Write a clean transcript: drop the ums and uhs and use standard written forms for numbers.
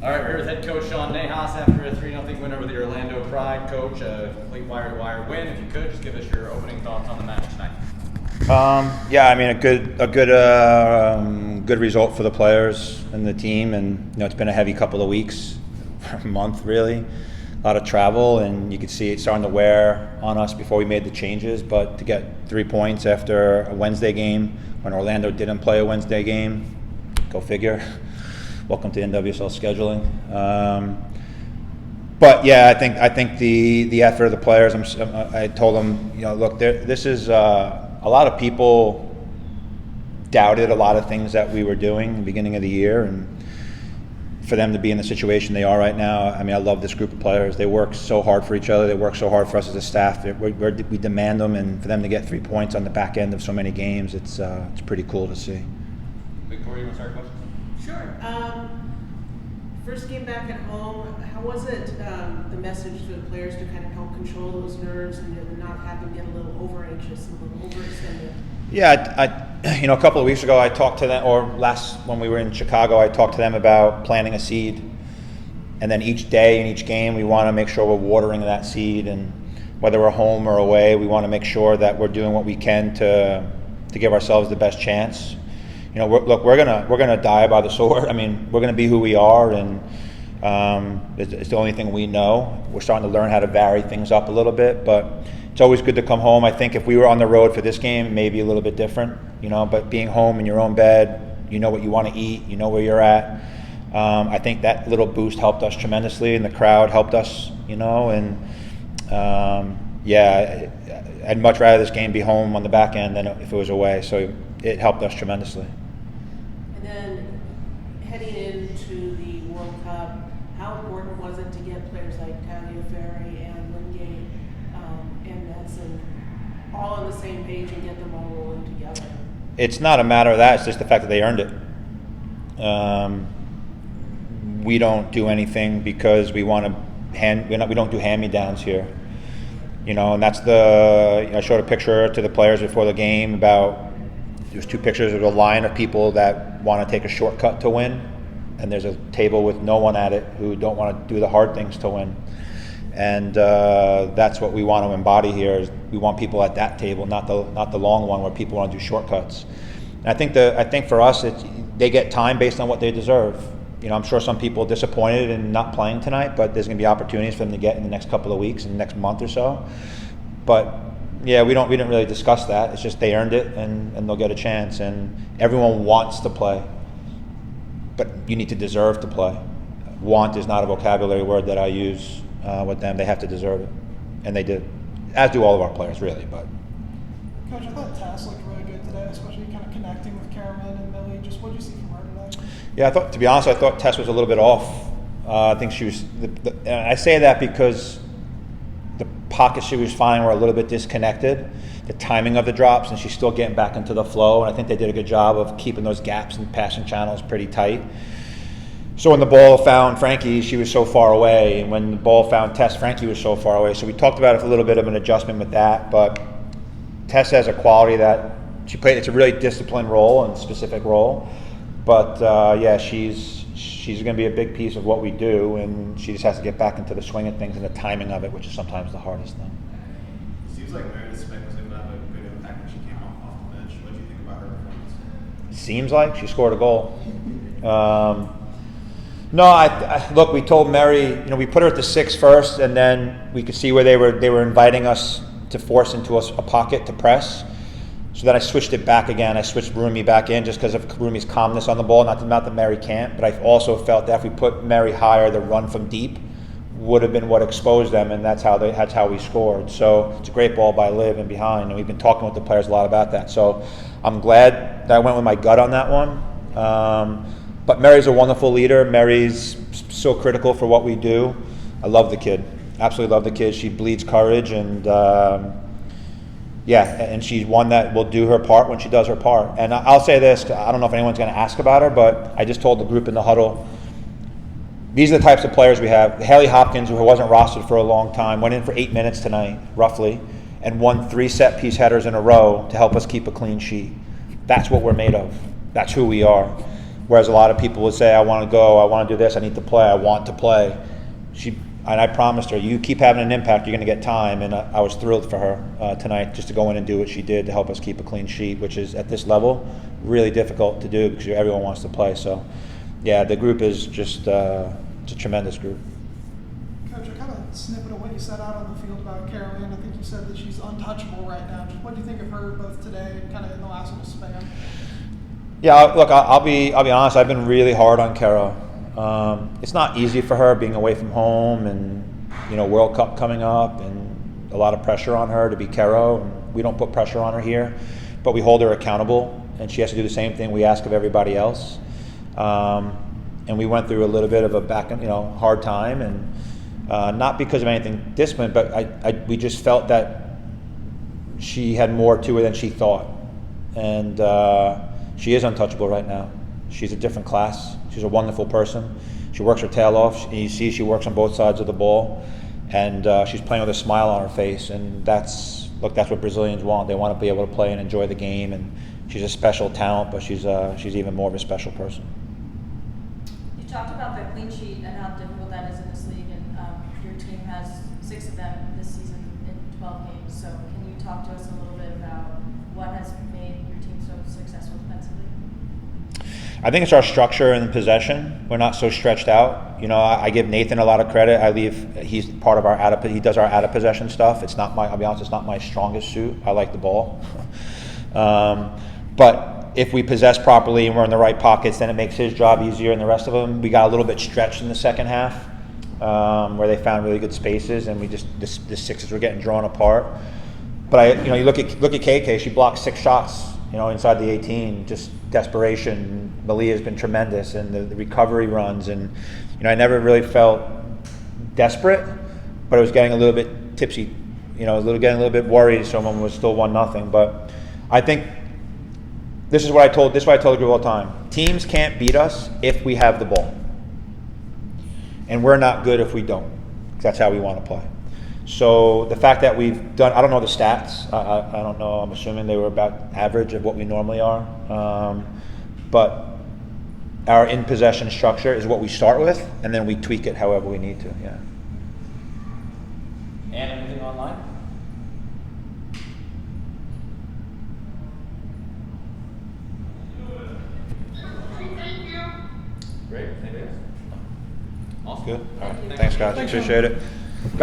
All right, we're here with head coach Sean Nahas after a 3-0 win over the Orlando Pride. Coach, a complete wire-to-wire win. If you could, just give us your opening thoughts on the match tonight. Yeah, I mean a good result for the players and the team, and it's been a heavy couple of weeks, a month really, a lot of travel, and you could see it starting to wear on us before we made the changes. But to get 3 points after a Wednesday game when Orlando didn't play a Wednesday game, go figure. Welcome to NWSL scheduling. But yeah, I think the effort of the players. I told them, look, this is a lot of people doubted a lot of things that we were doing at the beginning of the year, and for them to be in the situation they are right now, I mean, I love this group of players. They work so hard for each other. They work so hard for us as a staff. We demand them, and for them to get 3 points on the back end of so many games, it's pretty cool to see. Victoria, you want to start questions? Sure. First game back at home, how was it, the message to the players to kind of help control those nerves and not have them get a little over-anxious and a little overextended? Yeah, a couple of weeks ago I talked to them, or when we were in Chicago, I talked to them about planting a seed. And then each day in each game, we want to make sure we're watering that seed. And whether we're home or away, we want to make sure that we're doing what we can to give ourselves the best chance. We're gonna die by the sword. I mean, we're gonna be who we are, and it's the only thing we know. We're starting to learn how to vary things up a little bit, but it's always good to come home. I think if we were on the road for this game, maybe a little bit different, But being home in your own bed, you know what you want to eat, you know where you're at. I think that little boost helped us tremendously, and the crowd helped us, And yeah, I'd much rather this game be home on the back end than if it was away. So it helped us tremendously. And then heading into the World Cup, how important was it to get players like Ferry and Wingate and Madsen all on the same page and get them all rolling together? It's not a matter of that. It's just the fact that they earned it. We don't do anything because we want to we don't do hand-me-downs here. And that's I showed a picture to the players before the game about. There's 2 pictures of a line of people that want to take a shortcut to win, and there's a table with no one at it who don't want to do the hard things to win. And that's what we want to embody here. Is we want people at that table, not the long one where people want to do shortcuts. And I think for us, they get time based on what they deserve. I'm sure some people are disappointed in not playing tonight, but there's going to be opportunities for them to get in the next couple of weeks, in the next month or so. But yeah, we didn't really discuss that. It's just they earned it, and they'll get a chance. And everyone wants to play, but you need to deserve to play. Want is not a vocabulary word that I use with them. They have to deserve it, and they did, as do all of our players, really. But Coach, I thought Tess looked really good today, especially kind of connecting with Cameron and Millie. Just what did you see from her today? Yeah, to be honest, I thought Tess was a little bit off. I think she was. And I say that because the pockets she was finding were a little bit disconnected, the timing of the drops, and she's still getting back into the flow. And I think they did a good job of keeping those gaps and passing channels pretty tight. So when the ball found Frankie, she was so far away, and when the ball found Tess, Frankie was so far away. So we talked about a little bit of an adjustment with that, but Tess has a quality that she played. It's a really disciplined role and specific role, but yeah, she's going to be a big piece of what we do, and she just has to get back into the swing of things and the timing of it, which is sometimes the hardest thing. It seems like Meredith Smith was able to have a good impact when she came off the bench. What do you think about her performance? Seems like she scored a goal. No, look, we told Mary, we put her at the 6 first, and then we could see where they were inviting us to force into a pocket to press. So then I switched it back again. I switched Rumi back in just because of Rumi's calmness on the ball. Not that Mary can't, but I also felt that if we put Mary higher, the run from deep would have been what exposed them, and that's how we scored. So it's a great ball by Liv and behind, and we've been talking with the players a lot about that. So I'm glad that I went with my gut on that one. But Mary's a wonderful leader. Mary's so critical for what we do. I love the kid. Absolutely love the kid. She bleeds courage, and yeah, and she's one that will do her part when she does her part. And I'll say this, I don't know if anyone's going to ask about her, but I just told the group in the huddle, these are the types of players we have. Haley Hopkins, who wasn't rostered for a long time, went in for 8 minutes tonight, roughly, and won 3 set-piece headers in a row to help us keep a clean sheet. That's what we're made of. That's who we are. Whereas a lot of people would say, I want to go, I want to do this, I need to play, I want to play. And I promised her, you keep having an impact, you're going to get time. And I was thrilled for her tonight just to go in and do what she did to help us keep a clean sheet, which is at this level really difficult to do because everyone wants to play. So, yeah, the group is just it's a tremendous group. Coach, I kind of snippet of what you said out on the field about Carolyn. I think you said that she's untouchable right now. Just what do you think of her both today and kind of in the last little span? Yeah, look, I'll be honest. I've been really hard on Kara. It's not easy for her being away from home, and World Cup coming up, and a lot of pressure on her to be Kara. We don't put pressure on her here, but we hold her accountable, and she has to do the same thing we ask of everybody else. And we went through a little bit of a hard time, and not because of anything discipline, but we just felt that she had more to her than she thought, and she is untouchable right now. She's a different class. She's a wonderful person. She works her tail off. You see she works on both sides of the ball, and she's playing with a smile on her face. And that's what Brazilians want. They want to be able to play and enjoy the game. And she's a special talent, but she's even more of a special person. You talked about the clean sheet and how difficult that is in this league, and your team has 6 of them this season in 12 games. So can you talk to us a little bit about what has made your team so successful defensively? I think it's our structure and possession. We're not so stretched out. I give Nathan a lot of credit. He's part of he does our out of possession stuff. I'll be honest, it's not my strongest suit. I like the ball. But if we possess properly and we're in the right pockets, then it makes his job easier and the rest of them. We got a little bit stretched in the second half, where they found really good spaces, and the sixes were getting drawn apart. But you look at KK, she blocked 6 shots, inside the 18, just desperation. Malia's been tremendous, and the recovery runs, and I never really felt desperate, but I was getting a little bit tipsy, getting a little bit worried. Someone was still 1-0, but I think this is what I told the group all the time. Teams can't beat us if we have the ball, and we're not good if we don't. That's how we want to play. So the fact that we've done, I don't know the stats. I don't know. I'm assuming they were about average of what we normally are. But our in possession structure is what we start with, and then we tweak it however we need to. Yeah. And anything online? Great. Thank you. Awesome. Good. All right. Thank you. Thanks, guys. Thanks, Appreciate it.